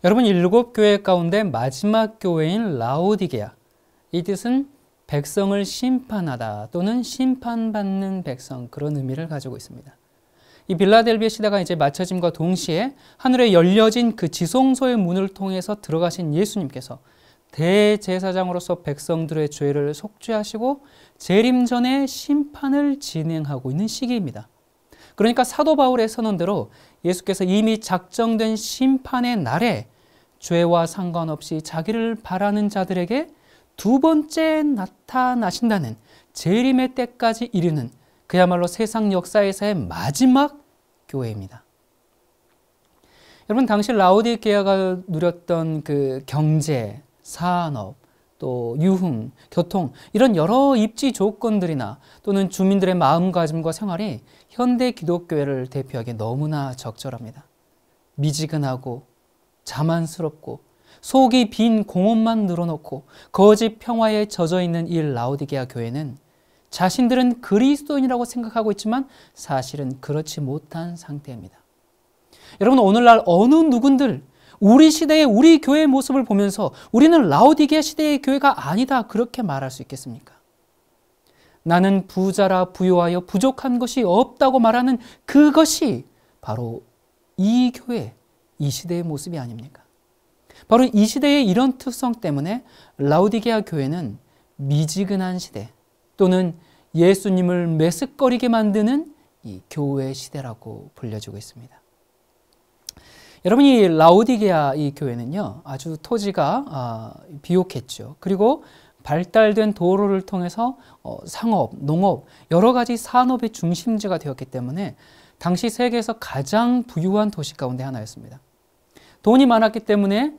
여러분, 7교회 가운데 마지막 교회인 라오디게아, 이 뜻은 백성을 심판하다 또는 심판받는 백성, 그런 의미를 가지고 있습니다. 이 빌라델비아 시대가 이제 마쳐짐과 동시에 하늘에 열려진 그 지성소의 문을 통해서 들어가신 예수님께서 대제사장으로서 백성들의 죄를 속죄하시고 재림 전에 심판을 진행하고 있는 시기입니다. 그러니까 사도 바울의 선언대로 예수께서 이미 작정된 심판의 날에 죄와 상관없이 자기를 바라는 자들에게 두 번째 나타나신다는 재림의 때까지 이르는 그야말로 세상 역사에서의 마지막 교회입니다. 여러분, 당시 라오디게아가 누렸던 그 경제, 산업, 또 유흥, 교통, 이런 여러 입지 조건들이나 또는 주민들의 마음가짐과 생활이 현대 기독교회를 대표하기에 너무나 적절합니다. 미지근하고 자만스럽고 속이 빈 공업만 늘어놓고 거짓 평화에 젖어 있는 이 라오디게아 교회는 자신들은 그리스도인이라고 생각하고 있지만 사실은 그렇지 못한 상태입니다. 여러분, 오늘날 어느 누군들 우리 시대의 우리 교회의 모습을 보면서 우리는 라오디게아 시대의 교회가 아니다, 그렇게 말할 수 있겠습니까? 나는 부자라 부요하여 부족한 것이 없다고 말하는 그것이 바로 이 교회, 이 시대의 모습이 아닙니까? 바로 이 시대의 이런 특성 때문에 라오디게아 교회는 미지근한 시대 또는 예수님을 메스꺼리게 만드는 이 교회 시대라고 불려지고 있습니다. 여러분, 이 라오디게아 이 교회는요, 아주 토지가 비옥했죠. 그리고 발달된 도로를 통해서 상업, 농업, 여러 가지 산업의 중심지가 되었기 때문에 당시 세계에서 가장 부유한 도시 가운데 하나였습니다. 돈이 많았기 때문에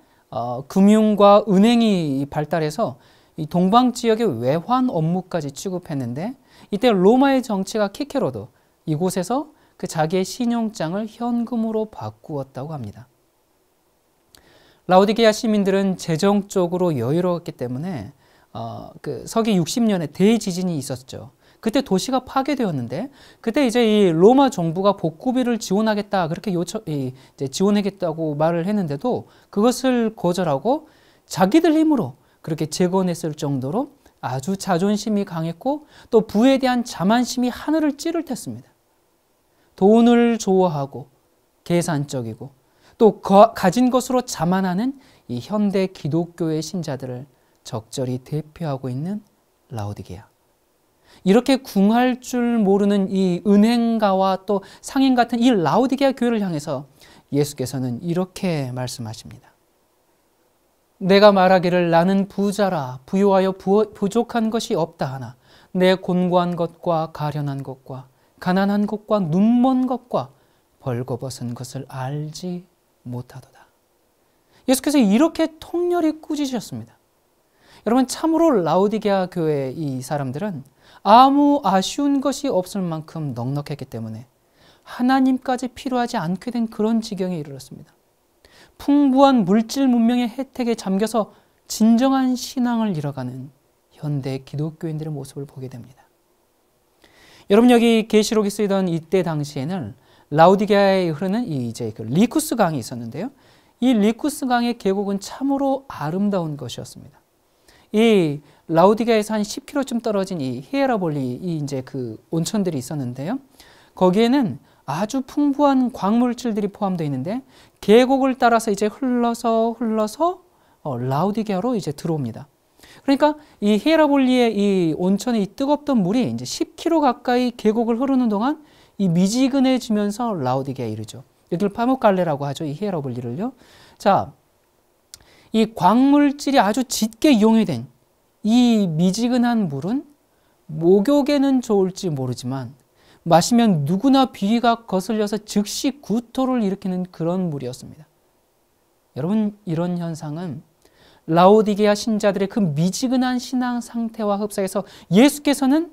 금융과 은행이 발달해서 이 동방 지역의 외환 업무까지 취급했는데, 이때 로마의 정치가 키케로도 이곳에서 그 자기의 신용장을 현금으로 바꾸었다고 합니다. 라오디게아 시민들은 재정적으로 여유로웠기 때문에 그 서기 60년에 대지진이 있었죠. 그때 도시가 파괴되었는데, 그때 이제 이 로마 정부가 복구비를 지원하겠다, 그렇게 이제 지원하겠다고 말을 했는데도 그것을 거절하고 자기들 힘으로 그렇게 재건했을 정도로 아주 자존심이 강했고 또 부에 대한 자만심이 하늘을 찌를 tes습니다. 돈을 좋아하고 계산적이고 또 가진 것으로 자만하는 이 현대 기독교의 신자들을 적절히 대표하고 있는 라오디게아. 이렇게 궁할 줄 모르는 이 은행가와 또 상인 같은 이 라오디게아 교회를 향해서 예수께서는 이렇게 말씀하십니다. 내가 말하기를 나는 부자라 부요하여 부족한 것이 없다 하나 내 곤고한 것과 가련한 것과 가난한 것과 눈먼 것과 벌거벗은 것을 알지 못하도다. 예수께서 이렇게 통렬히 꾸짖으셨습니다. 여러분, 참으로 라오디게아 교회 이 사람들은 아무 아쉬운 것이 없을 만큼 넉넉했기 때문에 하나님까지 필요하지 않게 된 그런 지경에 이르렀습니다. 풍부한 물질 문명의 혜택에 잠겨서 진정한 신앙을 잃어가는 현대 기독교인들의 모습을 보게 됩니다. 여러분, 여기 계시록이 쓰이던 이때 당시에는 라오디게아에 흐르는 이제 그 리쿠스 강이 있었는데요. 이 리쿠스 강의 계곡은 참으로 아름다운 것이었습니다. 이 라오디게아에서 한 10km쯤 떨어진 이 히에라볼리 이 이제 그 온천들이 있었는데요. 거기에는 아주 풍부한 광물질들이 포함되어 있는데 계곡을 따라서 이제 흘러서 라오디게아로 이제 들어옵니다. 그러니까 이 히에라볼리의 이 온천의 이 뜨겁던 물이 이제 10km 가까이 계곡을 흐르는 동안 이 미지근해지면서 라오디게아에 이르죠. 여기를 파묵갈레라고 하죠. 이 히에라볼리를요. 자, 이 광물질이 아주 짙게 이용된 이 미지근한 물은 목욕에는 좋을지 모르지만 마시면 누구나 비위가 거슬려서 즉시 구토를 일으키는 그런 물이었습니다. 여러분, 이런 현상은 라오디게아 신자들의 그 미지근한 신앙 상태와 흡사해서 예수께서는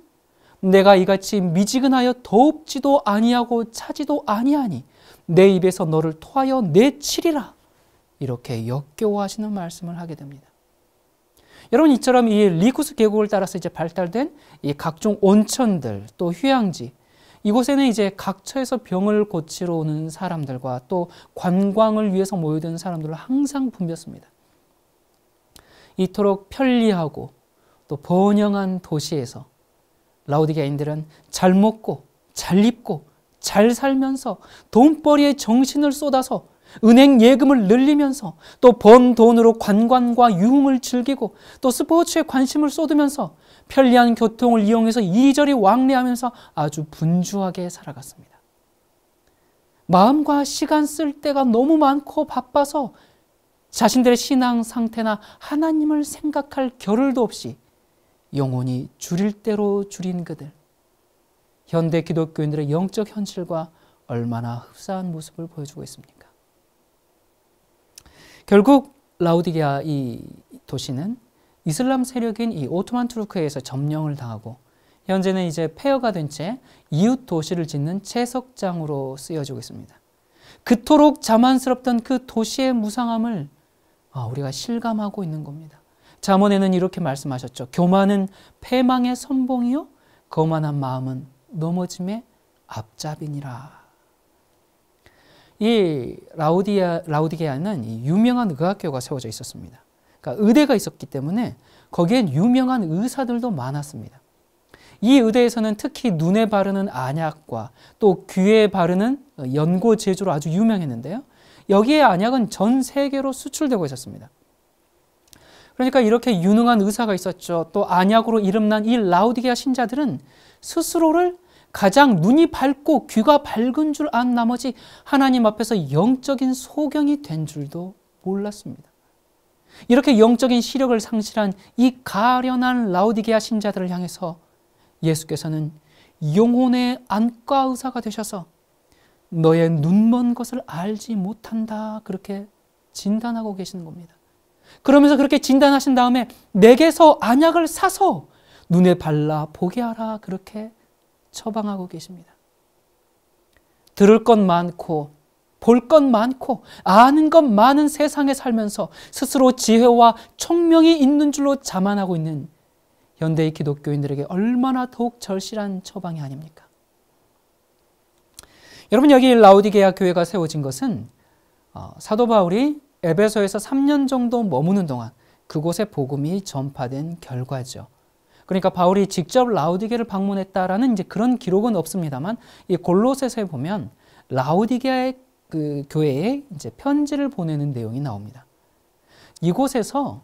내가 이같이 미지근하여 더웁지도 아니하고 차지도 아니하니 내 입에서 너를 토하여 내치리라, 이렇게 역겨워하시는 말씀을 하게 됩니다. 여러분, 이처럼 이 리쿠스 계곡을 따라서 이제 발달된 이 각종 온천들 또 휴양지, 이곳에는 이제 각처에서 병을 고치러 오는 사람들과 또 관광을 위해서 모여드는 사람들을 항상 붐볐습니다. 이토록 편리하고 또 번영한 도시에서 라오디게아인들은 잘 먹고 잘 입고 잘 살면서 돈벌이에 정신을 쏟아서 은행 예금을 늘리면서 또 번 돈으로 관광과 유흥을 즐기고 또 스포츠에 관심을 쏟으면서 편리한 교통을 이용해서 이리저리 왕래하면서 아주 분주하게 살아갔습니다. 마음과 시간 쓸 때가 너무 많고 바빠서 자신들의 신앙 상태나 하나님을 생각할 겨를도 없이 영혼이 줄일 대로 줄인 그들. 현대 기독교인들의 영적 현실과 얼마나 흡사한 모습을 보여주고 있습니까? 결국 라오디게아 이 도시는 이슬람 세력인 이 오토만 투르크에 의해서 점령을 당하고 현재는 이제 폐허가 된 채 이웃 도시를 짓는 채석장으로 쓰여지고 있습니다. 그토록 자만스럽던 그 도시의 무상함을 우리가 실감하고 있는 겁니다. 잠언에는 이렇게 말씀하셨죠. 교만은 패망의 선봉이요 거만한 마음은 넘어짐의 앞잡이니라. 이 라오디게아는 이 유명한 의학교가 세워져 있었습니다. 그러니까 의대가 있었기 때문에 거기엔 유명한 의사들도 많았습니다. 이 의대에서는 특히 눈에 바르는 안약과 또 귀에 바르는 연고 제조로 아주 유명했는데요. 여기에 안약은 전 세계로 수출되고 있었습니다. 그러니까 이렇게 유능한 의사가 있었죠. 또 안약으로 이름난 이 라오디게아 신자들은 스스로를 가장 눈이 밝고 귀가 밝은 줄 안 나머지 하나님 앞에서 영적인 소경이 된 줄도 몰랐습니다. 이렇게 영적인 시력을 상실한 이 가련한 라오디게아 신자들을 향해서 예수께서는 영혼의 안과 의사가 되셔서 너의 눈먼 것을 알지 못한다 그렇게 진단하고 계시는 겁니다. 그러면서 그렇게 진단하신 다음에 내게서 안약을 사서 눈에 발라 보게 하라 그렇게 처방하고 계십니다. 들을 것 많고 볼 것 많고 아는 것 많은 세상에 살면서 스스로 지혜와 총명이 있는 줄로 자만하고 있는 현대의 기독교인들에게 얼마나 더욱 절실한 처방이 아닙니까? 여러분, 여기 라오디게아 교회가 세워진 것은 사도 바울이 에베소에서 3년 정도 머무는 동안 그곳에 복음이 전파된 결과죠. 그러니까 바울이 직접 라오디게를 방문했다라는 이제 그런 기록은 없습니다만 이 골로새서에 보면 라오디게아의 그 교회에 이제 편지를 보내는 내용이 나옵니다. 이곳에서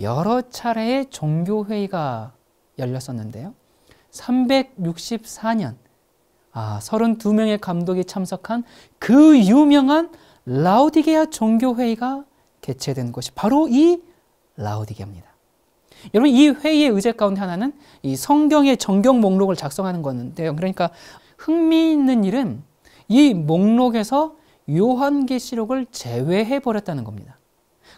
여러 차례의 종교회의가 열렸었는데요. 364년 32명의 감독이 참석한 그 유명한 라오디게아 종교회의가 개최된 곳이 바로 이 라오디게아입니다. 여러분, 이 회의의 의제 가운데 하나는 이 성경의 정경 목록을 작성하는 건데요. 그러니까 흥미있는 일은 이 목록에서 요한계시록을 제외해 버렸다는 겁니다.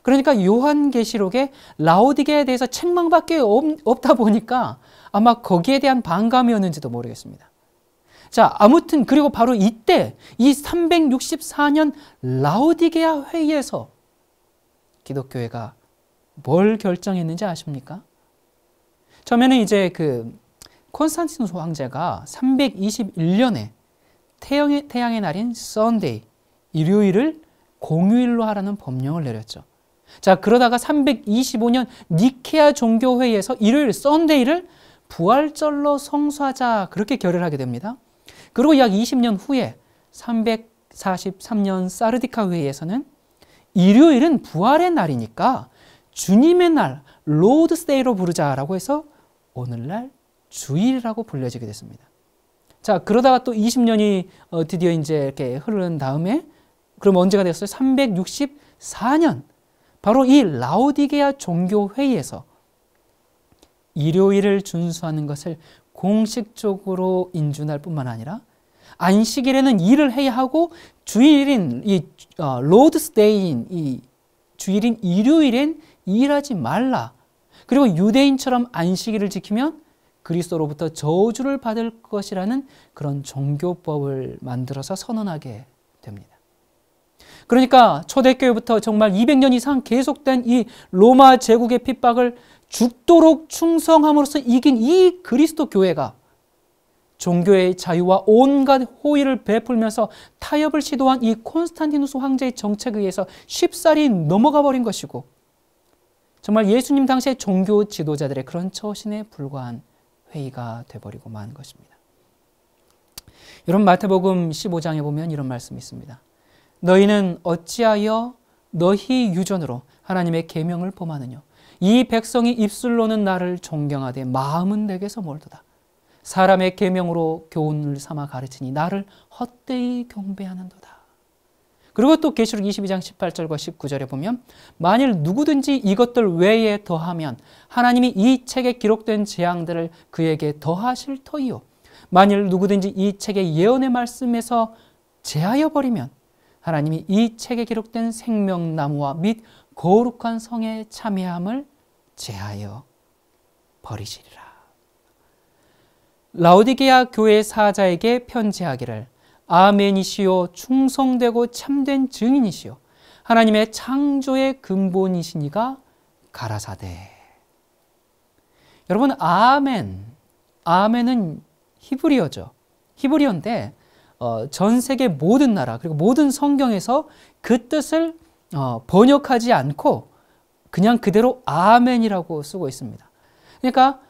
그러니까 요한계시록에 라오디게아에 대해서 책망밖에 없다 보니까 아마 거기에 대한 반감이었는지도 모르겠습니다. 자, 아무튼 그리고 바로 이때 이 364년 라오디게아 회의에서 기독교회가 뭘 결정했는지 아십니까? 처음에는 이제 그 콘스탄티누스 황제가 321년에 태양의 날인 썬데이, 일요일을 공휴일로 하라는 법령을 내렸죠. 자, 그러다가 325년 니케아 종교회의에서 일요일 썬데이를 부활절로 성수하자 그렇게 결의하게 됩니다. 그리고 약 20년 후에 343년 사르디카 회의에서는 일요일은 부활의 날이니까 주님의 날, 로드스데이로 부르자라고 해서 오늘날 주일이라고 불려지게 됐습니다. 자, 그러다가 또 20년이 드디어 이제 이렇게 흐른 다음에 그럼 언제가 됐어요? 364년. 바로 이 라오디게아 종교회의에서 일요일을 준수하는 것을 공식적으로 인준할 뿐만 아니라 안식일에는 일을 해야 하고 주일인 이 로드스데이인 이 주일인 일요일엔 일하지 말라. 그리고 유대인처럼 안식일을 지키면 그리스도로부터 저주를 받을 것이라는 그런 종교법을 만들어서 선언하게 됩니다. 그러니까 초대교회부터 정말 200년 이상 계속된 이 로마 제국의 핍박을 죽도록 충성함으로써 이긴 이 그리스도 교회가 종교의 자유와 온갖 호의를 베풀면서 타협을 시도한 이 콘스탄티누스 황제의 정책에 의해서 쉽사리 넘어가 버린 것이고, 정말 예수님 당시의 종교 지도자들의 그런 처신에 불과한 회의가 되어버리고 만 것입니다. 여러분, 마태복음 15장에 보면 이런 말씀이 있습니다. 너희는 어찌하여 너희 유전으로 하나님의 계명을 범하느냐. 이 백성이 입술로는 나를 존경하되 마음은 내게서 멀도다. 사람의 계명으로 교훈을 삼아 가르치니 나를 헛되이 경배하는도다. 그리고 또 계시록 22장 18절과 19절에 보면 만일 누구든지 이것들 외에 더하면 하나님이 이 책에 기록된 재앙들을 그에게 더하실 터이요. 만일 누구든지 이 책의 예언의 말씀에서 제하여 버리면 하나님이 이 책에 기록된 생명나무와 및 거룩한 성의 참여함을 제하여 버리시리라. 라오디게아 교회 사자에게 편지하기를 아멘이시요 충성되고 참된 증인이시요 하나님의 창조의 근본이시니가 가라사대. 여러분, 아멘은 히브리어죠. 히브리어인데 전 세계 모든 나라 그리고 모든 성경에서 그 뜻을 번역하지 않고 그냥 그대로 아멘이라고 쓰고 있습니다. 그러니까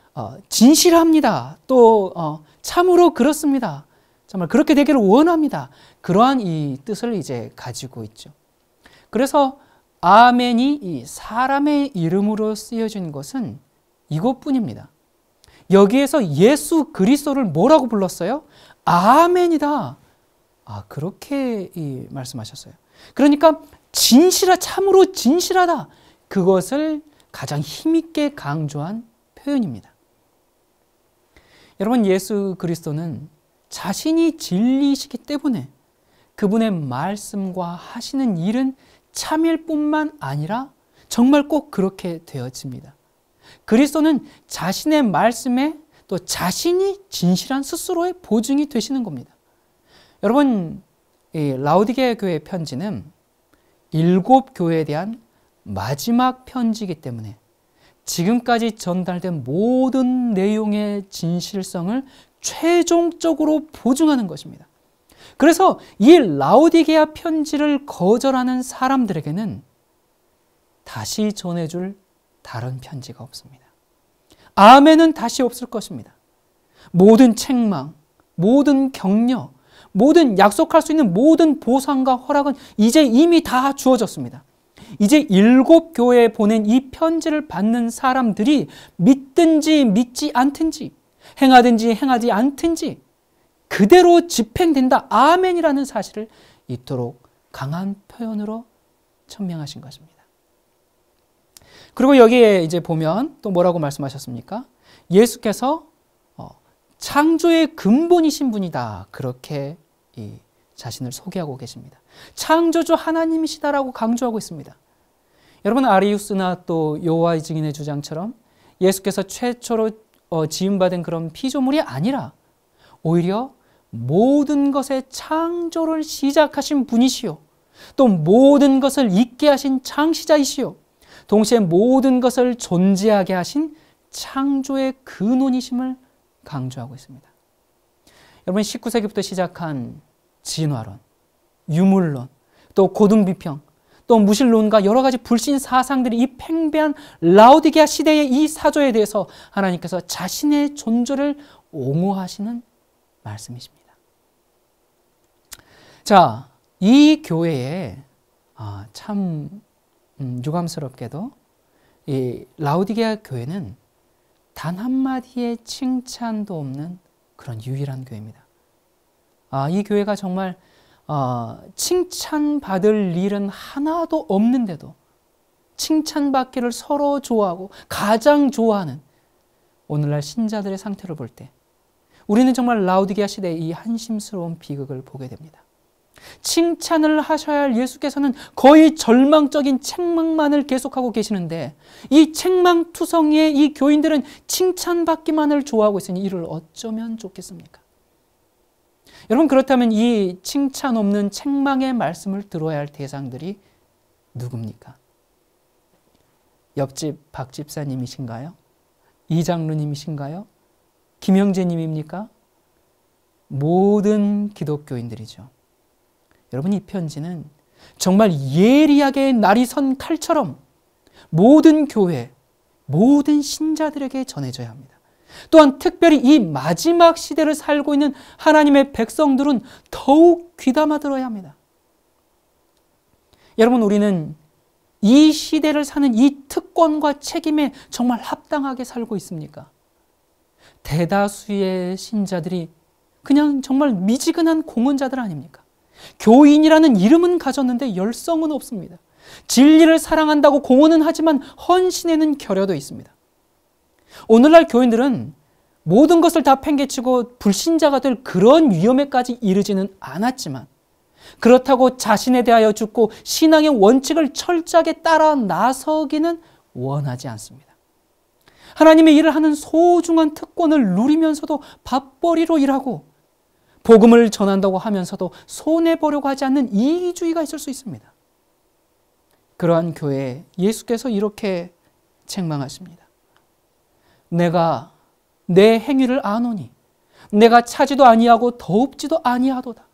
진실합니다. 또 참으로 그렇습니다. 정말 그렇게 되기를 원합니다. 그러한 이 뜻을 이제 가지고 있죠. 그래서 아멘이 이 사람의 이름으로 쓰여진 것은 이것뿐입니다. 여기에서 예수 그리스도를 뭐라고 불렀어요? 아멘이다. 그렇게 말씀하셨어요. 그러니까 참으로 진실하다. 그것을 가장 힘있게 강조한 표현입니다. 여러분, 예수 그리스도는 자신이 진리이시기 때문에 그분의 말씀과 하시는 일은 참일 뿐만 아니라 정말 꼭 그렇게 되어집니다. 그리스도는 자신의 말씀에 또 자신이 진실한 스스로의 보증이 되시는 겁니다. 여러분, 이 라오디게아 교회 편지는 7 교회에 대한 마지막 편지이기 때문에 지금까지 전달된 모든 내용의 진실성을 최종적으로 보증하는 것입니다. 그래서 이 라오디게아 편지를 거절하는 사람들에게는 다시 전해줄 다른 편지가 없습니다. 아멘은 다시 없을 것입니다. 모든 책망, 모든 격려, 모든 약속할 수 있는 모든 보상과 허락은 이제 이미 다 주어졌습니다. 이제 7 교회에 보낸 이 편지를 받는 사람들이 믿든지 믿지 않든지 행하든지 행하지 않든지 그대로 집행된다. 아멘이라는 사실을 이토록 강한 표현으로 천명하신 것입니다. 그리고 여기에 이제 보면 또 뭐라고 말씀하셨습니까? 예수께서 창조의 근본이신 분이다. 그렇게 자신을 소개하고 계십니다. 창조주 하나님이시다라고 강조하고 있습니다. 여러분, 아리우스나 또 여호와의 증인의 주장처럼 예수께서 최초로 지음받은 그런 피조물이 아니라 오히려 모든 것의 창조를 시작하신 분이시요, 또 모든 것을 있게 하신 창시자이시요, 동시에 모든 것을 존재하게 하신 창조의 근원이심을 강조하고 있습니다. 여러분, 19세기부터 시작한 진화론, 유물론, 또 고등비평, 또 무신론과 여러 가지 불신 사상들이 이 팽배한 라오디게아 시대의 이 사조에 대해서 하나님께서 자신의 존재를 옹호하시는 말씀이십니다. 자, 이 교회에 참 유감스럽게도 이 라오디게아 교회는 단 한마디의 칭찬도 없는 그런 유일한 교회입니다. 이 교회가 정말 칭찬받을 일은 하나도 없는데도 칭찬받기를 서로 좋아하고 가장 좋아하는 오늘날 신자들의 상태를 볼 때 우리는 정말 라오디게아 시대의 이 한심스러운 비극을 보게 됩니다. 칭찬을 하셔야 할 예수께서는 거의 절망적인 책망만을 계속하고 계시는데 이 책망투성이의 이 교인들은 칭찬받기만을 좋아하고 있으니 이를 어쩌면 좋겠습니까? 여러분, 그렇다면 이 칭찬 없는 책망의 말씀을 들어야 할 대상들이 누굽니까? 옆집 박 집사님이신가요? 이장로님이신가요? 김영재님입니까? 모든 기독교인들이죠. 여러분, 이 편지는 정말 예리하게 날이 선 칼처럼 모든 교회, 모든 신자들에게 전해져야 합니다. 또한 특별히 이 마지막 시대를 살고 있는 하나님의 백성들은 더욱 귀담아 들어야 합니다. 여러분, 우리는 이 시대를 사는 이 특권과 책임에 정말 합당하게 살고 있습니까? 대다수의 신자들이 그냥 정말 미지근한 공헌자들 아닙니까? 교인이라는 이름은 가졌는데 열성은 없습니다. 진리를 사랑한다고 공헌은 하지만 헌신에는 결여도 있습니다. 오늘날 교인들은 모든 것을 다 팽개치고 불신자가 될 그런 위험에까지 이르지는 않았지만, 그렇다고 자신에 대하여 죽고 신앙의 원칙을 철저하게 따라 나서기는 원하지 않습니다. 하나님의 일을 하는 소중한 특권을 누리면서도 밥벌이로 일하고 복음을 전한다고 하면서도 손해보려고 하지 않는 이기주의가 있을 수 있습니다. 그러한 교회에 예수께서 이렇게 책망하십니다. 내가 내 행위를 아노니 내가 차지도 아니하고 더웁지도 아니하도다.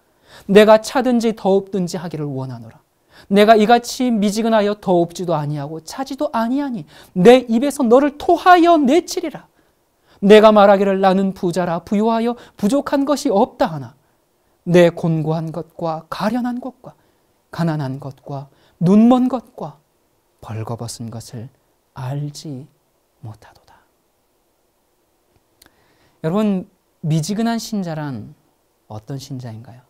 내가 차든지 더웁든지 하기를 원하노라. 내가 이같이 미지근하여 더웁지도 아니하고 차지도 아니하니 내 입에서 너를 토하여 내치리라. 내가 말하기를 나는 부자라 부유하여 부족한 것이 없다 하나 내 곤고한 것과 가련한 것과 가난한 것과 눈먼 것과 벌거벗은 것을 알지 못하도다. 여러분, 미지근한 신자란 어떤 신자인가요?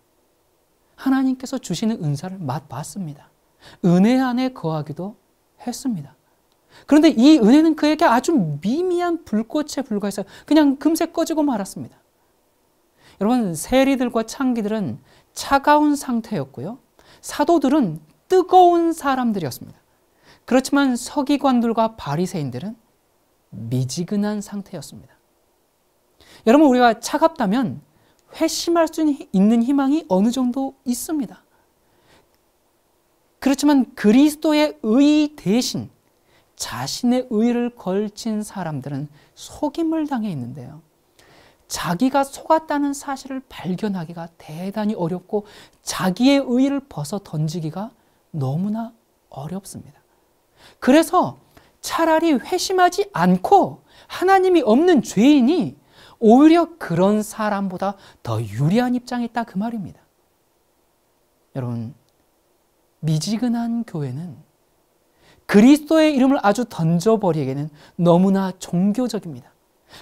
하나님께서 주시는 은사를 맛봤습니다. 은혜 안에 거하기도 했습니다. 그런데 이 은혜는 그에게 아주 미미한 불꽃에 불과해서 그냥 금세 꺼지고 말았습니다. 여러분, 세리들과 창기들은 차가운 상태였고요. 사도들은 뜨거운 사람들이었습니다. 그렇지만 서기관들과 바리새인들은 미지근한 상태였습니다. 여러분, 우리가 차갑다면 회심할 수 있는 희망이 어느 정도 있습니다. 그렇지만 그리스도의 의 대신 자신의 의를 걸친 사람들은 속임을 당해 있는데요. 자기가 속았다는 사실을 발견하기가 대단히 어렵고 자기의 의를 벗어 던지기가 너무나 어렵습니다. 그래서 차라리 회심하지 않고 하나님이 없는 죄인이 오히려 그런 사람보다 더 유리한 입장에 있다, 그 말입니다. 여러분, 미지근한 교회는 그리스도의 이름을 아주 던져버리기에는 너무나 종교적입니다.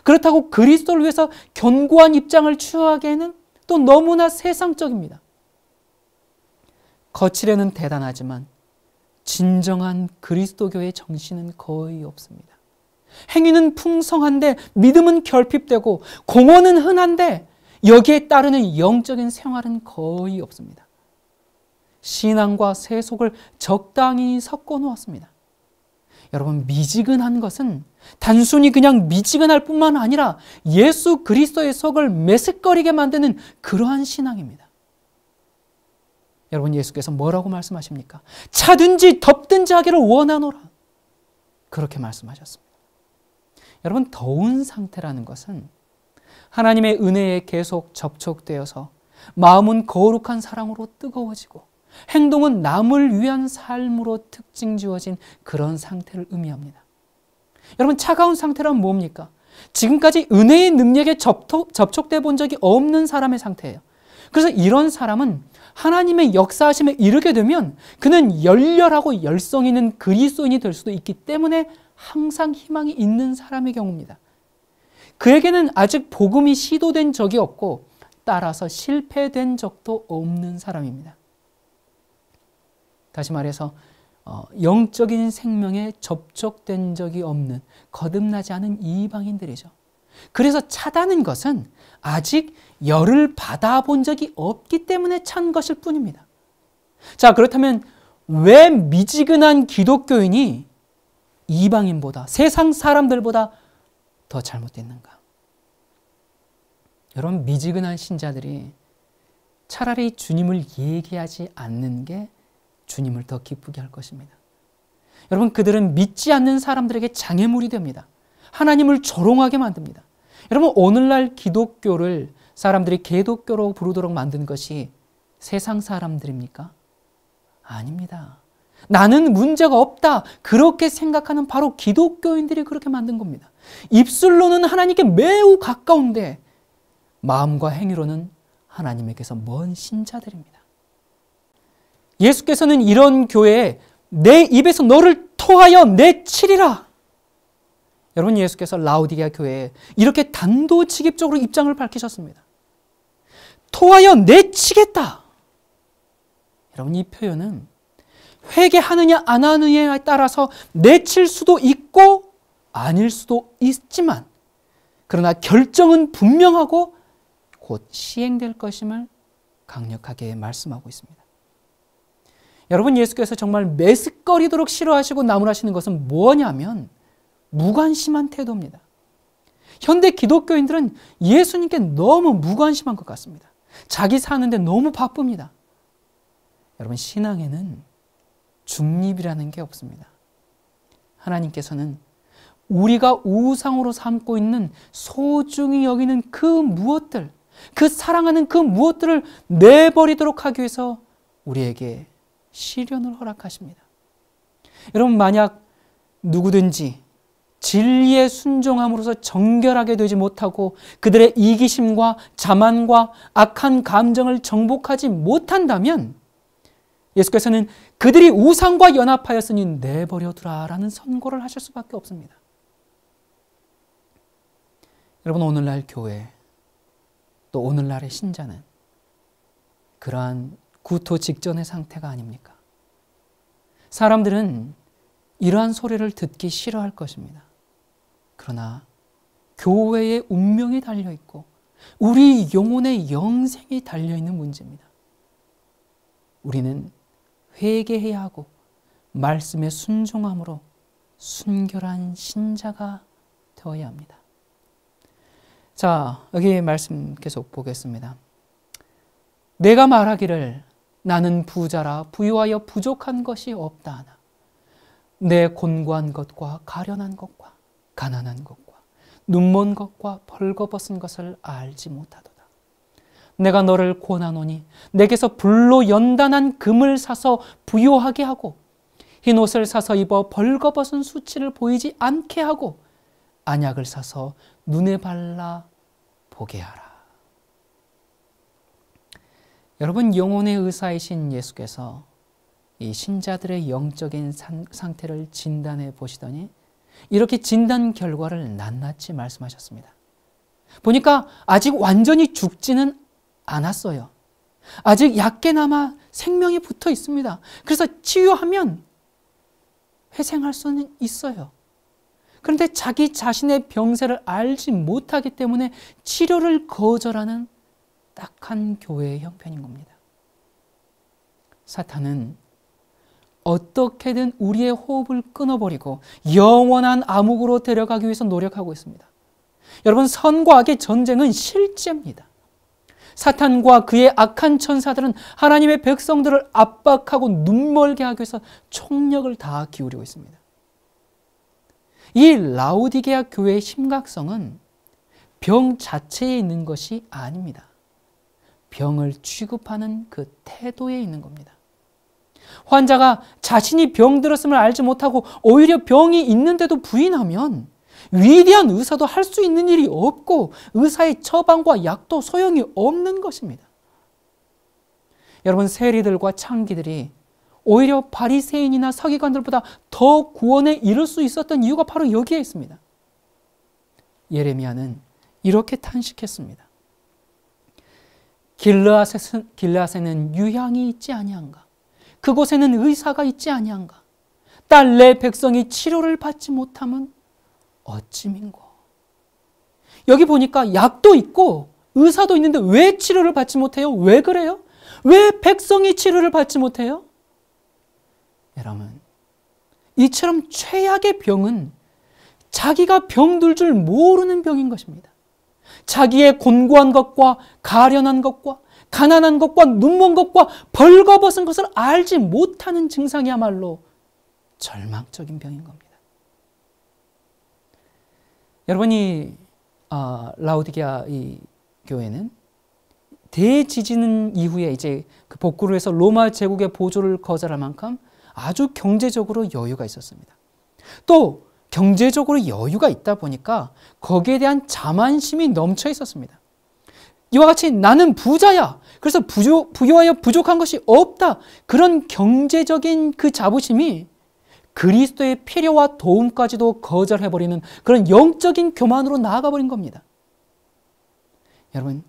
그렇다고 그리스도를 위해서 견고한 입장을 취하기에는 또 너무나 세상적입니다. 거칠에는 대단하지만 진정한 그리스도교의 정신은 거의 없습니다. 행위는 풍성한데 믿음은 결핍되고 공헌은 흔한데 여기에 따르는 영적인 생활은 거의 없습니다. 신앙과 세속을 적당히 섞어 놓았습니다. 여러분, 미지근한 것은 단순히 그냥 미지근할 뿐만 아니라 예수 그리스도의 속을 메스꺼리게 만드는 그러한 신앙입니다. 여러분, 예수께서 뭐라고 말씀하십니까? 차든지 덥든지 하기를 원하노라. 그렇게 말씀하셨습니다. 여러분, 더운 상태라는 것은 하나님의 은혜에 계속 접촉되어서 마음은 거룩한 사랑으로 뜨거워지고 행동은 남을 위한 삶으로 특징 지어진 그런 상태를 의미합니다. 여러분, 차가운 상태란 뭡니까? 지금까지 은혜의 능력에 접촉돼 본 적이 없는 사람의 상태예요. 그래서 이런 사람은 하나님의 역사하심에 이르게 되면 그는 열렬하고 열성 있는 그리스도인이 될 수도 있기 때문에 항상 희망이 있는 사람의 경우입니다. 그에게는 아직 복음이 시도된 적이 없고 따라서 실패된 적도 없는 사람입니다. 다시 말해서 영적인 생명에 접촉된 적이 없는 거듭나지 않은 이방인들이죠. 그래서 차다는 것은 아직 열을 받아본 적이 없기 때문에 찬 것일 뿐입니다. 자, 그렇다면 왜 미지근한 기독교인이 이방인보다, 세상 사람들보다 더 잘못됐는가? 여러분, 미지근한 신자들이 차라리 주님을 얘기하지 않는 게 주님을 더 기쁘게 할 것입니다. 여러분, 그들은 믿지 않는 사람들에게 장애물이 됩니다. 하나님을 조롱하게 만듭니다. 여러분, 오늘날 기독교를 사람들이 기독교로 부르도록 만든 것이 세상 사람들입니까? 아닙니다. 나는 문제가 없다. 그렇게 생각하는 바로 기독교인들이 그렇게 만든 겁니다. 입술로는 하나님께 매우 가까운데 마음과 행위로는 하나님에게서 먼 신자들입니다. 예수께서는 이런 교회에 내 입에서 너를 토하여 내치리라. 여러분, 예수께서 라오디게아 교회에 이렇게 단도직입적으로 입장을 밝히셨습니다. 토하여 내치겠다. 여러분, 이 표현은 회개하느냐 안 하느냐에 따라서 내칠 수도 있고 아닐 수도 있지만, 그러나 결정은 분명하고 곧 시행될 것임을 강력하게 말씀하고 있습니다. 여러분, 예수께서 정말 메스꺼리도록 싫어하시고 나무라시는 것은 뭐냐면 무관심한 태도입니다. 현대 기독교인들은 예수님께 너무 무관심한 것 같습니다. 자기 사는데 너무 바쁩니다. 여러분, 신앙에는 중립이라는 게 없습니다. 하나님께서는 우리가 우상으로 삼고 있는 소중히 여기는 그 무엇들, 그 사랑하는 그 무엇들을 내버리도록 하기 위해서 우리에게 시련을 허락하십니다. 여러분, 만약 누구든지 진리에 순종함으로써 정결하게 되지 못하고 그들의 이기심과 자만과 악한 감정을 정복하지 못한다면 예수께서는 그들이 우상과 연합하였으니 내버려두라라는 선고를 하실 수밖에 없습니다. 여러분, 오늘날 교회, 또 오늘날의 신자는 그러한 구토 직전의 상태가 아닙니까? 사람들은 이러한 소리를 듣기 싫어할 것입니다. 그러나 교회의 운명이 달려있고 우리 영혼의 영생이 달려있는 문제입니다. 우리는 회개해야 하고 말씀에 순종함으로 순결한 신자가 되어야 합니다. 자, 여기 말씀 계속 보겠습니다. 내가 말하기를 나는 부자라 부유하여 부족한 것이 없다 하나 내 곤고한 것과 가련한 것과 가난한 것과 눈먼 것과 벌거벗은 것을 알지 못하도다. 내가 너를 권하노니 내게서 불로 연단한 금을 사서 부요하게 하고 흰 옷을 사서 입어 벌거벗은 수치를 보이지 않게 하고 안약을 사서 눈에 발라 보게 하라. 여러분, 영혼의 의사이신 예수께서 이 신자들의 영적인 상태를 진단해 보시더니 이렇게 진단 결과를 낱낱이 말씀하셨습니다. 보니까 아직 완전히 죽지는 않았어요. 아직 얕게나마 생명이 붙어 있습니다. 그래서 치유하면 회생할 수는 있어요. 그런데 자기 자신의 병세를 알지 못하기 때문에 치료를 거절하는 딱한 교회의 형편인 겁니다. 사탄은 어떻게든 우리의 호흡을 끊어버리고 영원한 암흑으로 데려가기 위해서 노력하고 있습니다. 여러분, 선과 악의 전쟁은 실제입니다. 사탄과 그의 악한 천사들은 하나님의 백성들을 압박하고 눈멀게 하기 위해서 총력을 다 기울이고 있습니다. 이 라오디게아 교회의 심각성은 병 자체에 있는 것이 아닙니다. 병을 취급하는 그 태도에 있는 겁니다. 환자가 자신이 병들었음을 알지 못하고 오히려 병이 있는데도 부인하면 위대한 의사도 할 수 있는 일이 없고 의사의 처방과 약도 소용이 없는 것입니다. 여러분, 세리들과 창기들이 오히려 바리새인이나 서기관들보다 더 구원에 이를 수 있었던 이유가 바로 여기에 있습니다. 예레미야는 이렇게 탄식했습니다. 길르앗에는 유향이 있지 아니한가? 그곳에는 의사가 있지 아니한가? 딸 내 백성이 치료를 받지 못함은 어찌민고? 여기 보니까 약도 있고 의사도 있는데 왜 치료를 받지 못해요? 왜 그래요? 왜 백성이 치료를 받지 못해요? 여러분, 이처럼 최악의 병은 자기가 병들 줄 모르는 병인 것입니다. 자기의 곤고한 것과 가련한 것과 가난한 것과 눈먼 것과 벌거벗은 것을 알지 못하는 증상이야말로 절망적인 병인 겁니다. 여러분이 라오디게아 이 교회는 대지진 이후에 이제 그 복구를 해서 로마 제국의 보조를 거절할 만큼 아주 경제적으로 여유가 있었습니다. 또 경제적으로 여유가 있다 보니까 거기에 대한 자만심이 넘쳐 있었습니다. 이와 같이 나는 부자야. 그래서 부유하여 부족한 것이 없다. 그런 경제적인 그 자부심이 그리스도의 필요와 도움까지도 거절해버리는 그런 영적인 교만으로 나아가버린 겁니다. 여러분,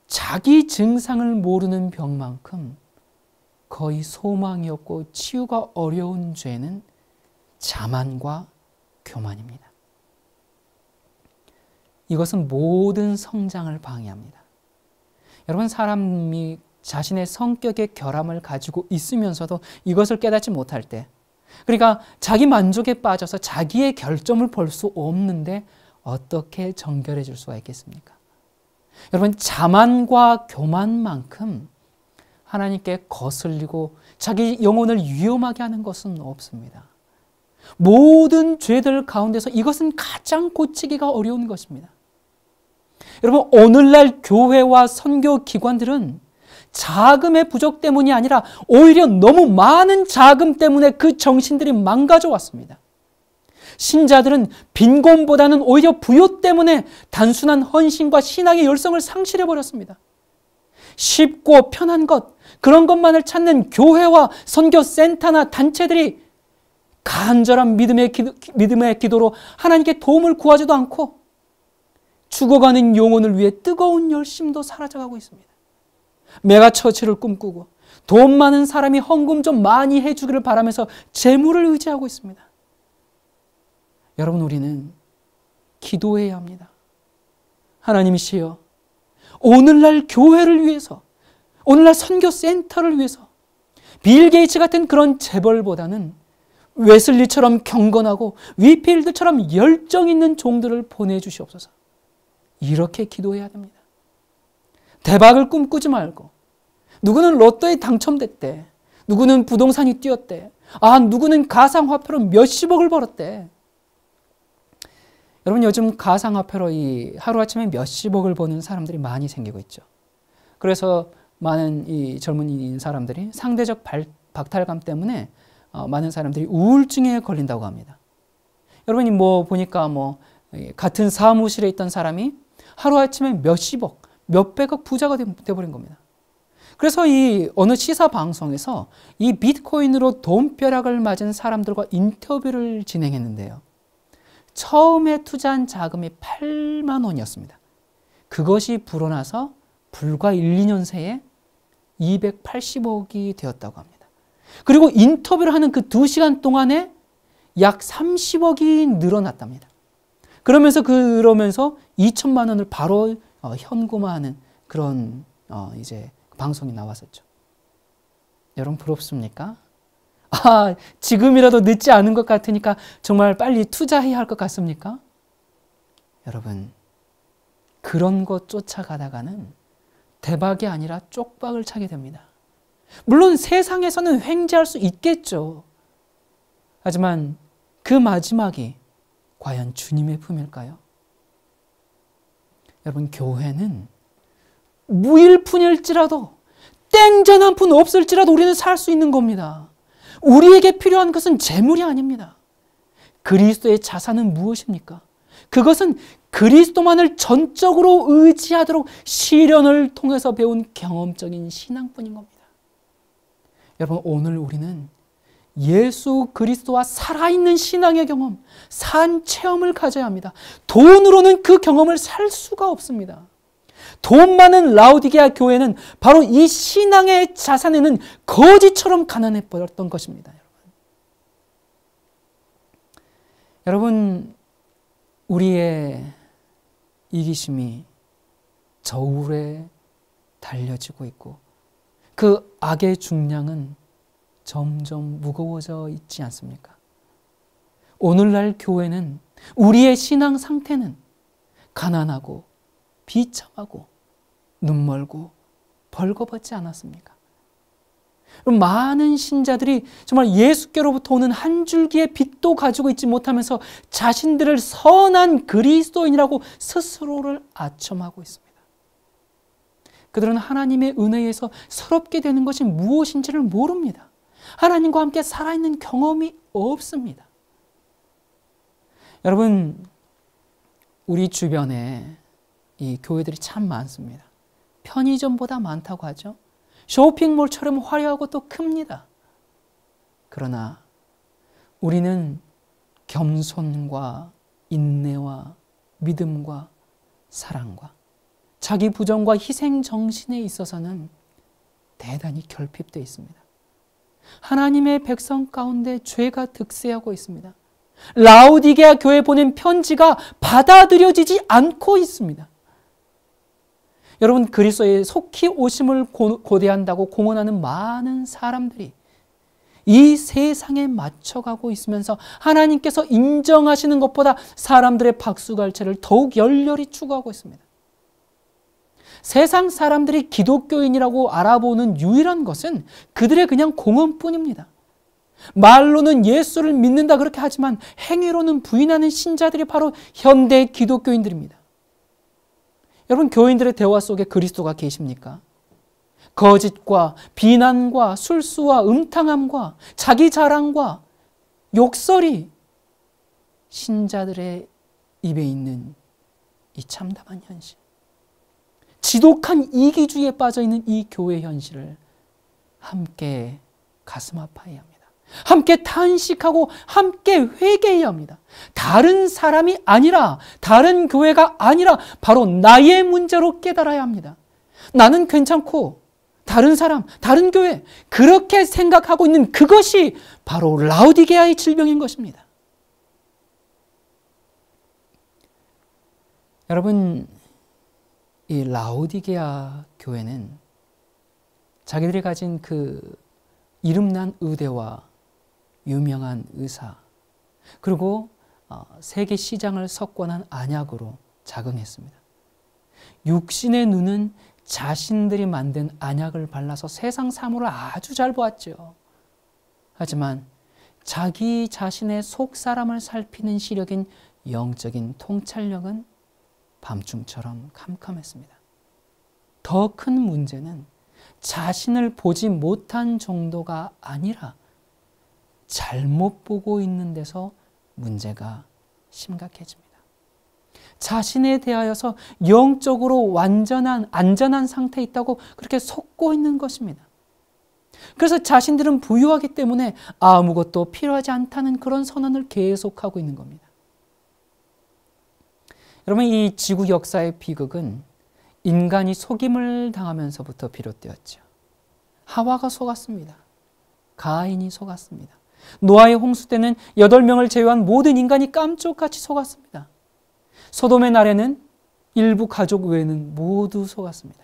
자기 증상을 모르는 병만큼 거의 소망이 없고 치유가 어려운 죄는 자만과 교만입니다. 이것은 모든 성장을 방해합니다. 여러분, 사람이 자신의 성격의 결함을 가지고 있으면서도 이것을 깨닫지 못할 때, 그러니까 자기 만족에 빠져서 자기의 결점을 볼 수 없는데 어떻게 정결해 줄 수가 있겠습니까? 여러분, 자만과 교만만큼 하나님께 거슬리고 자기 영혼을 위험하게 하는 것은 없습니다. 모든 죄들 가운데서 이것은 가장 고치기가 어려운 것입니다. 여러분, 오늘날 교회와 선교 기관들은 자금의 부족 때문이 아니라 오히려 너무 많은 자금 때문에 그 정신들이 망가져 왔습니다. 신자들은 빈곤보다는 오히려 부요 때문에 단순한 헌신과 신앙의 열성을 상실해버렸습니다. 쉽고 편한 것, 그런 것만을 찾는 교회와 선교센터나 단체들이 간절한 믿음의 기도로 하나님께 도움을 구하지도 않고 죽어가는 영혼을 위해 뜨거운 열심도 사라져가고 있습니다. 메가처치를 꿈꾸고 돈 많은 사람이 헌금 좀 많이 해주기를 바라면서 재물을 의지하고 있습니다. 여러분, 우리는 기도해야 합니다. 하나님이시여, 오늘날 교회를 위해서, 오늘날 선교센터를 위해서 빌 게이츠 같은 그런 재벌보다는 웨슬리처럼 경건하고 위필드처럼 열정 있는 종들을 보내주시옵소서. 이렇게 기도해야 됩니다. 대박을 꿈꾸지 말고, 누구는 로또에 당첨됐대, 누구는 부동산이 뛰었대, 누구는 가상화폐로 몇십억을 벌었대. 여러분, 요즘 가상화폐로 하루아침에 몇십억을 버는 사람들이 많이 생기고 있죠. 그래서 많은 이 젊은 사람들이 상대적 박탈감 때문에 많은 사람들이 우울증에 걸린다고 합니다. 여러분이 보니까 같은 사무실에 있던 사람이 하루아침에 몇십억, 몇백억 부자가 되어버린 겁니다. 그래서 이 어느 시사 방송에서 이 비트코인으로 돈벼락을 맞은 사람들과 인터뷰를 진행했는데요. 처음에 투자한 자금이 8만 원이었습니다. 그것이 불어나서 불과 1, 2년 새에 280억이 되었다고 합니다. 그리고 인터뷰를 하는 그 2시간 동안에 약 30억이 늘어났답니다. 그러면서 2천만 원을 바로 현금화하는 그런 이제 방송이 나왔었죠. 여러분, 부럽습니까? 지금이라도 늦지 않은 것 같으니까 정말 빨리 투자해야 할 것 같습니까? 여러분, 그런 것 쫓아가다가는 대박이 아니라 쪽박을 차게 됩니다. 물론 세상에서는 횡재할 수 있겠죠. 하지만 그 마지막이 과연 주님의 품일까요? 여러분, 교회는 무일푼일지라도 땡전 한 푼 없을지라도 우리는 살 수 있는 겁니다. 우리에게 필요한 것은 재물이 아닙니다. 그리스도의 자산은 무엇입니까? 그것은 그리스도만을 전적으로 의지하도록 시련을 통해서 배운 경험적인 신앙뿐인 겁니다. 여러분, 오늘 우리는 예수 그리스도와 살아있는 신앙의 경험, 산 체험을 가져야 합니다. 돈으로는 그 경험을 살 수가 없습니다. 돈 많은 라오디게아 교회는 바로 이 신앙의 자산에는 거지처럼 가난해 버렸던 것입니다. 여러분, 우리의 이기심이 저울에 달려지고 있고 그 악의 중량은 점점 무거워져 있지 않습니까? 오늘날 교회는, 우리의 신앙 상태는 가난하고 비참하고 눈멀고 벌거벗지 않았습니까? 많은 신자들이 정말 예수께로부터 오는 한 줄기의 빛도 가지고 있지 못하면서 자신들을 선한 그리스도인이라고 스스로를 아첨하고 있습니다. 그들은 하나님의 은혜에서 새롭게 되는 것이 무엇인지를 모릅니다. 하나님과 함께 살아있는 경험이 없습니다. 여러분, 우리 주변에 이 교회들이 참 많습니다. 편의점보다 많다고 하죠. 쇼핑몰처럼 화려하고 또 큽니다. 그러나 우리는 겸손과 인내와 믿음과 사랑과 자기 부정과 희생 정신에 있어서는 대단히 결핍되어 있습니다. 하나님의 백성 가운데 죄가 득세하고 있습니다. 라오디게아 교회에 보낸 편지가 받아들여지지 않고 있습니다. 여러분, 그리스도의 속히 오심을 고대한다고 공언하는 많은 사람들이 이 세상에 맞춰가고 있으면서 하나님께서 인정하시는 것보다 사람들의 박수갈채를 더욱 열렬히 추구하고 있습니다. 세상 사람들이 기독교인이라고 알아보는 유일한 것은 그들의 그냥 공언뿐입니다. 말로는 예수를 믿는다 그렇게 하지만 행위로는 부인하는 신자들이 바로 현대 기독교인들입니다. 여러분, 교인들의 대화 속에 그리스도가 계십니까? 거짓과 비난과 술수와 음탕함과 자기 자랑과 욕설이 신자들의 입에 있는 이 참담한 현실, 지독한 이기주의에 빠져있는 이 교회 현실을 함께 가슴 아파해야 합니다. 함께 탄식하고 함께 회개해야 합니다. 다른 사람이 아니라, 다른 교회가 아니라 바로 나의 문제로 깨달아야 합니다. 나는 괜찮고 다른 사람, 다른 교회, 그렇게 생각하고 있는 그것이 바로 라오디게아의 질병인 것입니다. 여러분, 이 라오디게아 교회는 자기들이 가진 그 이름난 의대와 유명한 의사, 그리고 세계 시장을 석권한 안약으로 자긍했습니다. 육신의 눈은 자신들이 만든 안약을 발라서 세상 사물을 아주 잘 보았죠. 하지만 자기 자신의 속 사람을 살피는 시력인 영적인 통찰력은 밤중처럼 캄캄했습니다. 더 큰 문제는 자신을 보지 못한 정도가 아니라 잘못 보고 있는 데서 문제가 심각해집니다. 자신에 대하여서 영적으로 완전한 안전한 상태에 있다고 그렇게 속고 있는 것입니다. 그래서 자신들은 부유하기 때문에 아무것도 필요하지 않다는 그런 선언을 계속하고 있는 겁니다. 여러분, 이 지구 역사의 비극은 인간이 속임을 당하면서부터 비롯되었죠. 하와가 속았습니다. 가인이 속았습니다. 노아의 홍수 때는 8명을 제외한 모든 인간이 깜짝같이 속았습니다. 소돔의 날에는 일부 가족 외에는 모두 속았습니다.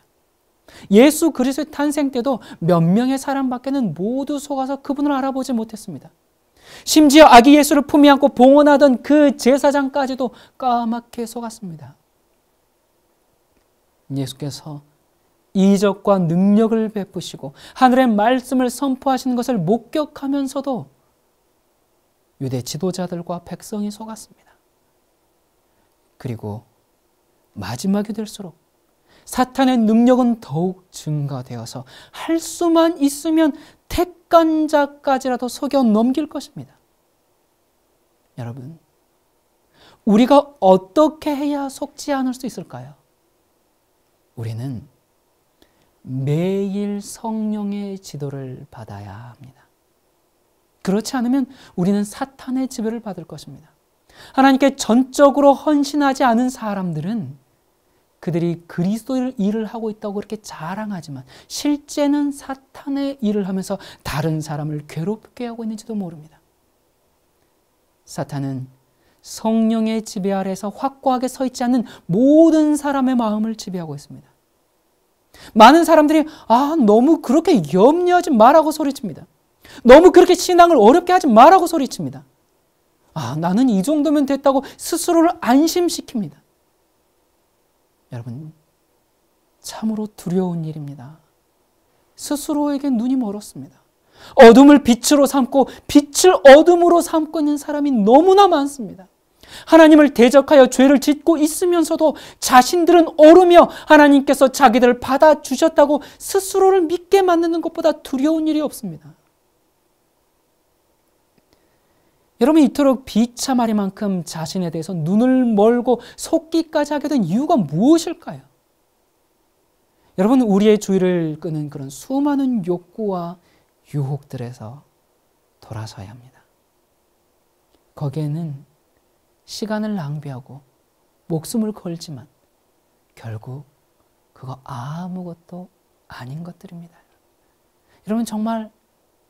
예수 그리스도의 탄생 때도 몇 명의 사람밖에는 모두 속아서 그분을 알아보지 못했습니다. 심지어 아기 예수를 품에 안고 봉헌하던 그 제사장까지도 까맣게 속았습니다. 예수께서 이적과 능력을 베푸시고 하늘의 말씀을 선포하시는 것을 목격하면서도 유대 지도자들과 백성이 속았습니다. 그리고 마지막이 될수록 사탄의 능력은 더욱 증가되어서 할 수만 있으면 택간 자까지라도 속여 넘길 것입니다. 여러분, 우리가 어떻게 해야 속지 않을 수 있을까요? 우리는 매일 성령의 지도를 받아야 합니다. 그렇지 않으면 우리는 사탄의 지배를 받을 것입니다. 하나님께 전적으로 헌신하지 않은 사람들은 그들이 그리스도의 일을 하고 있다고 그렇게 자랑하지만 실제는 사탄의 일을 하면서 다른 사람을 괴롭게 하고 있는지도 모릅니다. 사탄은 성령의 지배 아래에서 확고하게 서 있지 않는 모든 사람의 마음을 지배하고 있습니다. 많은 사람들이 너무 그렇게 염려하지 말라고 소리칩니다. 너무 그렇게 신앙을 어렵게 하지 말라고 소리칩니다. 나는 이 정도면 됐다고 스스로를 안심시킵니다. 여러분, 참으로 두려운 일입니다. 스스로에게 눈이 멀었습니다. 어둠을 빛으로 삼고 빛을 어둠으로 삼고 있는 사람이 너무나 많습니다. 하나님을 대적하여 죄를 짓고 있으면서도 자신들은 오르며 하나님께서 자기들을 받아주셨다고 스스로를 믿게 만드는 것보다 두려운 일이 없습니다. 여러분, 이토록 비참하리만큼 자신에 대해서 눈을 멀고 속기까지 하게 된 이유가 무엇일까요? 여러분, 우리의 주의를 끄는 그런 수많은 욕구와 유혹들에서 돌아서야 합니다. 거기에는 시간을 낭비하고 목숨을 걸지만 결국 그거 아무것도 아닌 것들입니다. 여러분, 정말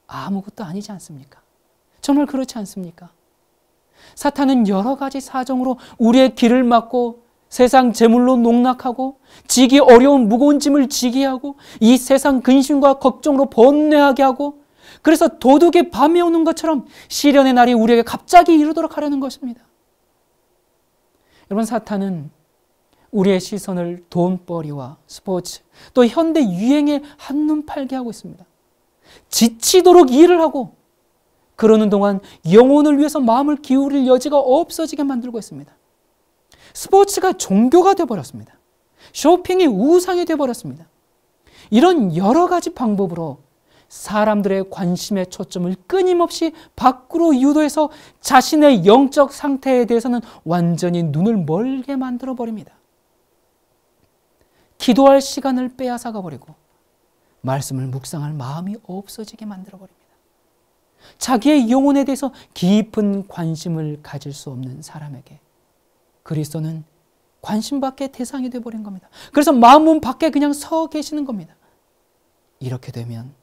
아무것도 아니지 않습니까? 정말 그렇지 않습니까? 사탄은 여러 가지 사정으로 우리의 길을 막고 세상 재물로 농락하고 지기 어려운 무거운 짐을 지게 하고 이 세상 근심과 걱정으로 번뇌하게 하고, 그래서 도둑이 밤에 오는 것처럼 시련의 날이 우리에게 갑자기 이르도록 하려는 것입니다. 여러분, 사탄은 우리의 시선을 돈벌이와 스포츠 또 현대 유행에 한눈 팔게 하고 있습니다. 지치도록 일을 하고 그러는 동안 영혼을 위해서 마음을 기울일 여지가 없어지게 만들고 있습니다. 스포츠가 종교가 되어버렸습니다. 쇼핑이 우상이 되어버렸습니다. 이런 여러 가지 방법으로 사람들의 관심의 초점을 끊임없이 밖으로 유도해서 자신의 영적 상태에 대해서는 완전히 눈을 멀게 만들어버립니다. 기도할 시간을 빼앗아가 버리고 말씀을 묵상할 마음이 없어지게 만들어버립니다. 자기의 영혼에 대해서 깊은 관심을 가질 수 없는 사람에게 그리스도는 관심밖에 대상이 되어버린 겁니다. 그래서 마음문 밖에 그냥 서 계시는 겁니다. 이렇게 되면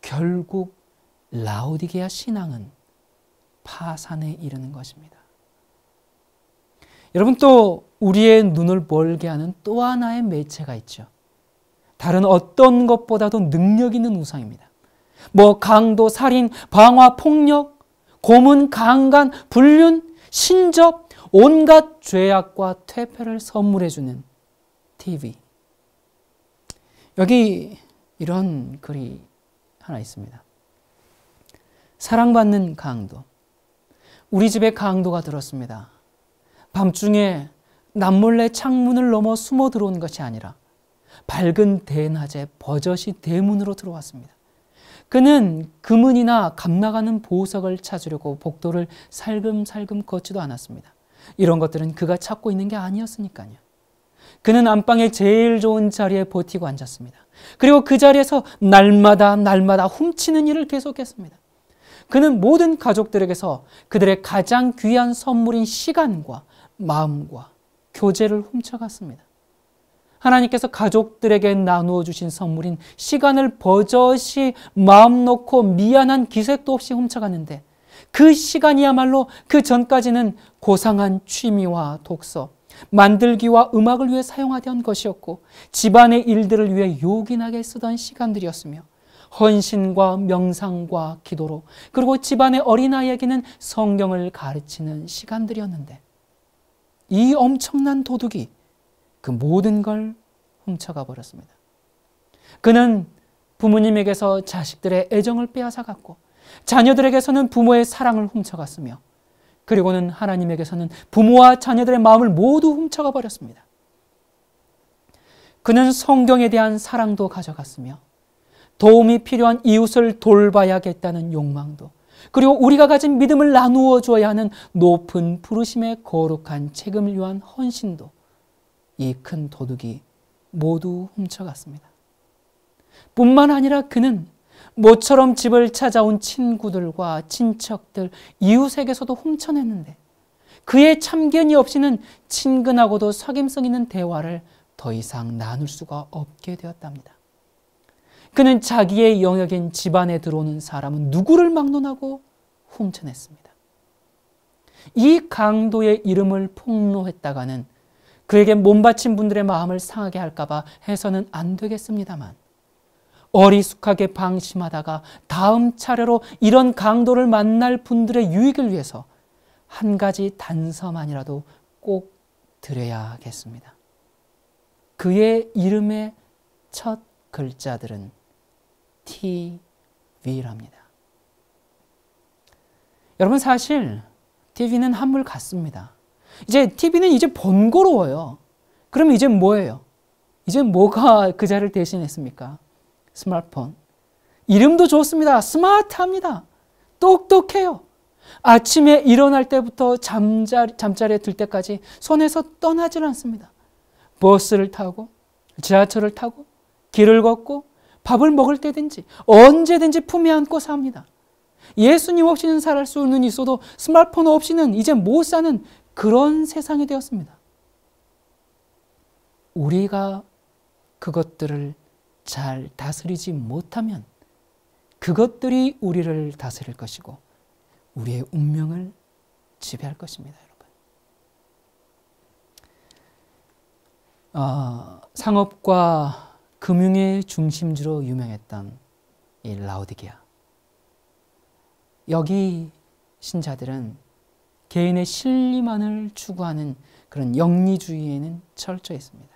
결국 라오디게아 신앙은 파산에 이르는 것입니다. 여러분, 또 우리의 눈을 멀게 하는 또 하나의 매체가 있죠. 다른 어떤 것보다도 능력 있는 우상입니다. 강도, 살인, 방화, 폭력, 고문, 강간, 불륜, 신접, 온갖 죄악과 퇴폐를 선물해주는 TV. 여기 이런 글이 하나 있습니다. 사랑받는 강도. 우리 집에 강도가 들었습니다. 밤중에 남몰래 창문을 넘어 숨어 들어온 것이 아니라 밝은 대낮에 버젓이 대문으로 들어왔습니다. 그는 금은이나 값나가는 보석을 찾으려고 복도를 살금살금 걷지도 않았습니다. 이런 것들은 그가 찾고 있는 게 아니었으니까요. 그는 안방의 제일 좋은 자리에 버티고 앉았습니다. 그리고 그 자리에서 날마다 훔치는 일을 계속했습니다. 그는 모든 가족들에게서 그들의 가장 귀한 선물인 시간과 마음과 교제를 훔쳐갔습니다. 하나님께서 가족들에게 나누어 주신 선물인 시간을 버젓이 마음 놓고 미안한 기색도 없이 훔쳐갔는데, 그 시간이야말로 그 전까지는 고상한 취미와 독서, 만들기와 음악을 위해 사용하던 것이었고 집안의 일들을 위해 요긴하게 쓰던 시간들이었으며, 헌신과 명상과 기도로, 그리고 집안의 어린아이에게는 성경을 가르치는 시간들이었는데, 이 엄청난 도둑이 그 모든 걸 훔쳐가 버렸습니다. 그는 부모님에게서 자식들의 애정을 빼앗아갔고, 자녀들에게서는 부모의 사랑을 훔쳐갔으며, 그리고는 하나님에게서는 부모와 자녀들의 마음을 모두 훔쳐가 버렸습니다. 그는 성경에 대한 사랑도 가져갔으며, 도움이 필요한 이웃을 돌봐야겠다는 욕망도, 그리고 우리가 가진 믿음을 나누어 줘야 하는 높은 부르심의 거룩한 책임을 위한 헌신도 이 큰 도둑이 모두 훔쳐갔습니다. 뿐만 아니라 그는 모처럼 집을 찾아온 친구들과 친척들, 이웃에게서도 훔쳐냈는데, 그의 참견이 없이는 친근하고도 사귐성 있는 대화를 더 이상 나눌 수가 없게 되었답니다. 그는 자기의 영역인 집안에 들어오는 사람은 누구를 막론하고 훔쳐냈습니다. 이 강도의 이름을 폭로했다가는 그에게 몸바친 분들의 마음을 상하게 할까봐 해서는 안 되겠습니다만, 어리숙하게 방심하다가 다음 차례로 이런 강도를 만날 분들의 유익을 위해서 한 가지 단서만이라도 꼭 드려야겠습니다. 그의 이름의 첫 글자들은 TV랍니다. 여러분, 사실 TV는 한물 갔습니다. 이제 TV는 이제 번거로워요. 그럼 이제 뭐예요? 이제 뭐가 그 자리를 대신했습니까? 스마트폰. 이름도 좋습니다. 스마트합니다. 똑똑해요. 아침에 일어날 때부터 잠자리에 들 때까지 손에서 떠나질 않습니다. 버스를 타고 지하철을 타고 길을 걷고 밥을 먹을 때든지 언제든지 품에 안고 삽니다. 예수님 없이는 살 수는 있어도 스마트폰 없이는 이제 못 사는 그런 세상이 되었습니다. 우리가 그것들을 잘 다스리지 못하면 그것들이 우리를 다스릴 것이고 우리의 운명을 지배할 것입니다. 여러분. 상업과 금융의 중심지로 유명했던 이 라오디게아. 여기 신자들은 개인의 신리만을 추구하는 그런 영리주의에는 철저했습니다.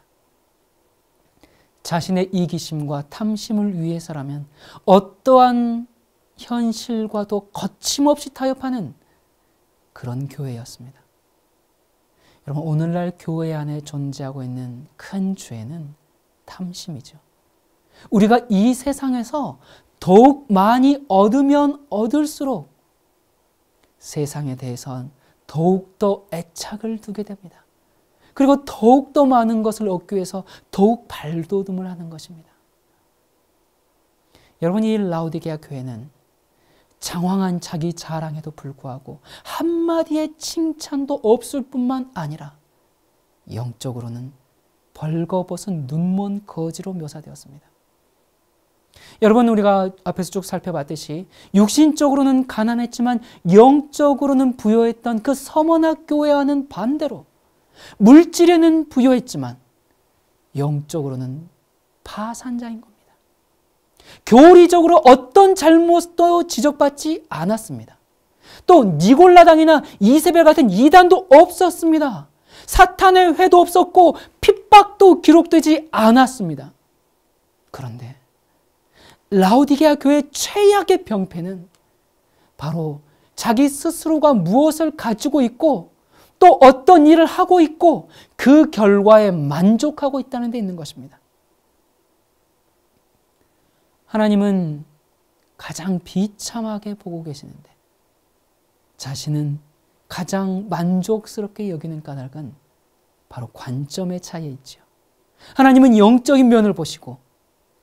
자신의 이기심과 탐심을 위해서라면 어떠한 현실과도 거침없이 타협하는 그런 교회였습니다. 여러분, 오늘날 교회 안에 존재하고 있는 큰 죄는 탐심이죠. 우리가 이 세상에서 더욱 많이 얻으면 얻을수록 세상에 대해선 더욱더 애착을 두게 됩니다. 그리고 더욱더 많은 것을 얻기 위해서 더욱 발돋움을 하는 것입니다. 여러분, 이 라오디게아 교회는 장황한 자기 자랑에도 불구하고 한마디의 칭찬도 없을 뿐만 아니라 영적으로는 벌거벗은 눈먼 거지로 묘사되었습니다. 여러분, 우리가 앞에서 쭉 살펴봤듯이 육신적으로는 가난했지만 영적으로는 부여했던 그 서머나 교회와는 반대로 물질에는 부여했지만 영적으로는 파산자인 겁니다. 교리적으로 어떤 잘못도 지적받지 않았습니다. 또 니골라당이나 이세벨 같은 이단도 없었습니다. 사탄의 회도 없었고 핍박도 기록되지 않았습니다. 그런데 라오디게아 교회의 최악의 병폐는 바로 자기 스스로가 무엇을 가지고 있고 또 어떤 일을 하고 있고 그 결과에 만족하고 있다는 데 있는 것입니다. 하나님은 가장 비참하게 보고 계시는데 자신은 가장 만족스럽게 여기는 까닭은 바로 관점의 차이에 있죠. 하나님은 영적인 면을 보시고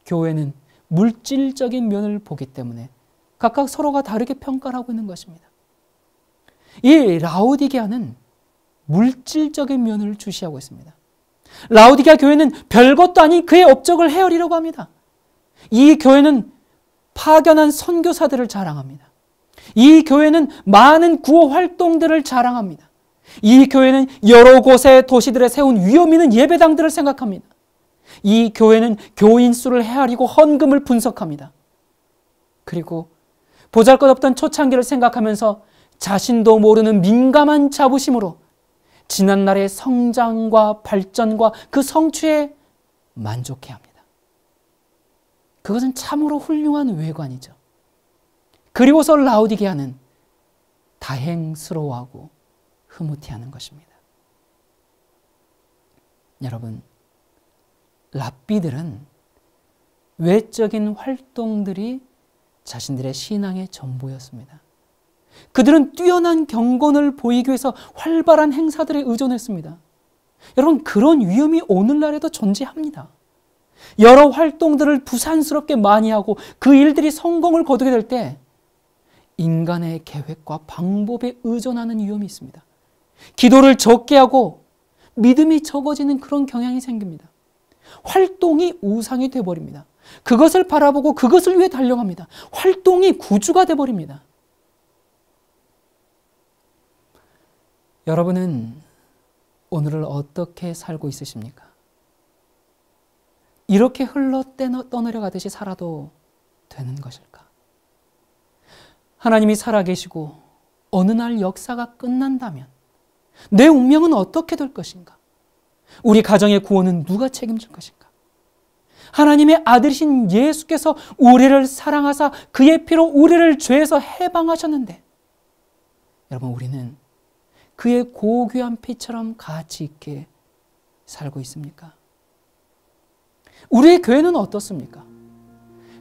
교회는 물질적인 면을 보기 때문에 각각 서로가 다르게 평가를 하고 있는 것입니다. 이 라오디게아는 물질적인 면을 주시하고 있습니다. 라오디게아 교회는 별것도 아닌 그의 업적을 헤아리려고 합니다. 이 교회는 파견한 선교사들을 자랑합니다. 이 교회는 많은 구호 활동들을 자랑합니다. 이 교회는 여러 곳의 도시들에 세운 위험 있는 예배당들을 생각합니다. 이 교회는 교인 수를 헤아리고 헌금을 분석합니다. 그리고 보잘것없던 초창기를 생각하면서 자신도 모르는 민감한 자부심으로 지난날의 성장과 발전과 그 성취에 만족해야 합니다. 그것은 참으로 훌륭한 외관이죠. 그리고서 라오디게아는 다행스러워하고 흐뭇해하는 것입니다. 여러분, 랍비들은 외적인 활동들이 자신들의 신앙의 전부였습니다. 그들은 뛰어난 경건을 보이기 위해서 활발한 행사들에 의존했습니다. 여러분, 그런 위험이 오늘날에도 존재합니다. 여러 활동들을 부산스럽게 많이 하고 그 일들이 성공을 거두게 될 때 인간의 계획과 방법에 의존하는 위험이 있습니다. 기도를 적게 하고 믿음이 적어지는 그런 경향이 생깁니다. 활동이 우상이 되어버립니다. 그것을 바라보고 그것을 위해 달려갑니다. 활동이 구주가 되어버립니다. 여러분은 오늘을 어떻게 살고 있으십니까? 이렇게 흘러 떠내려가듯이 살아도 되는 것일까? 하나님이 살아계시고 어느 날 역사가 끝난다면 내 운명은 어떻게 될 것인가? 우리 가정의 구원은 누가 책임질 것인가? 하나님의 아들이신 예수께서 우리를 사랑하사 그의 피로 우리를 죄에서 해방하셨는데 여러분, 우리는 그의 고귀한 피처럼 가치 있게 살고 있습니까? 우리의 교회는 어떻습니까?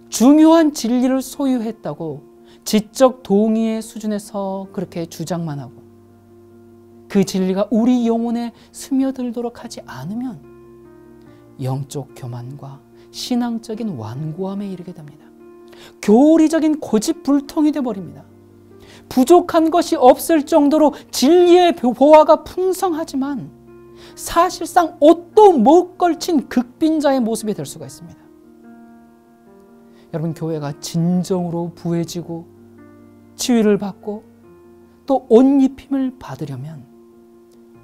중요한 진리를 소유했다고 지적 동의의 수준에서 그렇게 주장만 하고 그 진리가 우리 영혼에 스며들도록 하지 않으면 영적 교만과 신앙적인 완고함에 이르게 됩니다. 교리적인 고집불통이 되어버립니다. 부족한 것이 없을 정도로 진리의 보화가 풍성하지만 사실상 옷도 못 걸친 극빈자의 모습이 될 수가 있습니다. 여러분, 교회가 진정으로 부해지고 치유를 받고 또 옷 입힘을 받으려면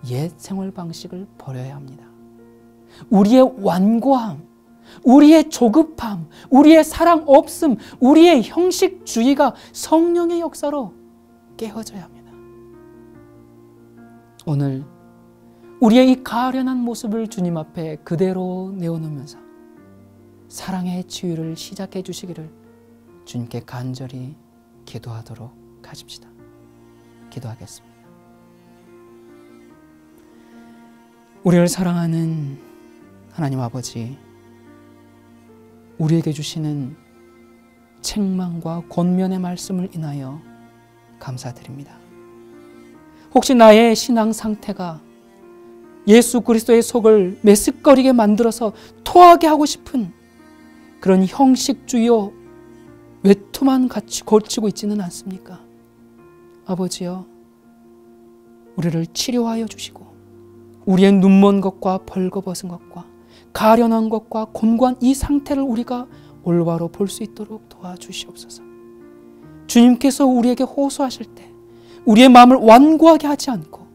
옛 생활 방식을 버려야 합니다. 우리의 완고함, 우리의 조급함, 우리의 사랑 없음, 우리의 형식주의가 성령의 역사로 깨어져야 합니다. 오늘 우리의 이 가련한 모습을 주님 앞에 그대로 내어놓으면서 사랑의 치유를 시작해 주시기를 주님께 간절히 기도하도록 하십시다. 기도하겠습니다. 우리를 사랑하는 하나님 아버지, 우리에게 주시는 책망과 권면의 말씀을 인하여 감사드립니다. 혹시 나의 신앙 상태가 예수 그리스도의 속을 메스꺼리게 만들어서 토하게 하고 싶은 그런 형식주의요 외투만 같이 걸치고 있지는 않습니까? 아버지여, 우리를 치료하여 주시고 우리의 눈먼 것과 벌거벗은 것과 가련한 것과 곤고한 이 상태를 우리가 올바로 볼 수 있도록 도와주시옵소서. 주님께서 우리에게 호소하실 때 우리의 마음을 완고하게 하지 않고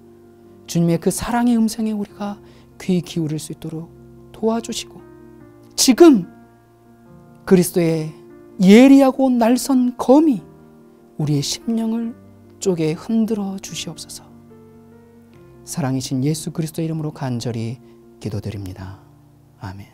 주님의 그 사랑의 음성에 우리가 귀 기울일 수 있도록 도와주시고, 지금 그리스도의 예리하고 날선 검이 우리의 심령을 쪼개 흔들어 주시옵소서. 사랑이신 예수 그리스도의 이름으로 간절히 기도드립니다. 아멘.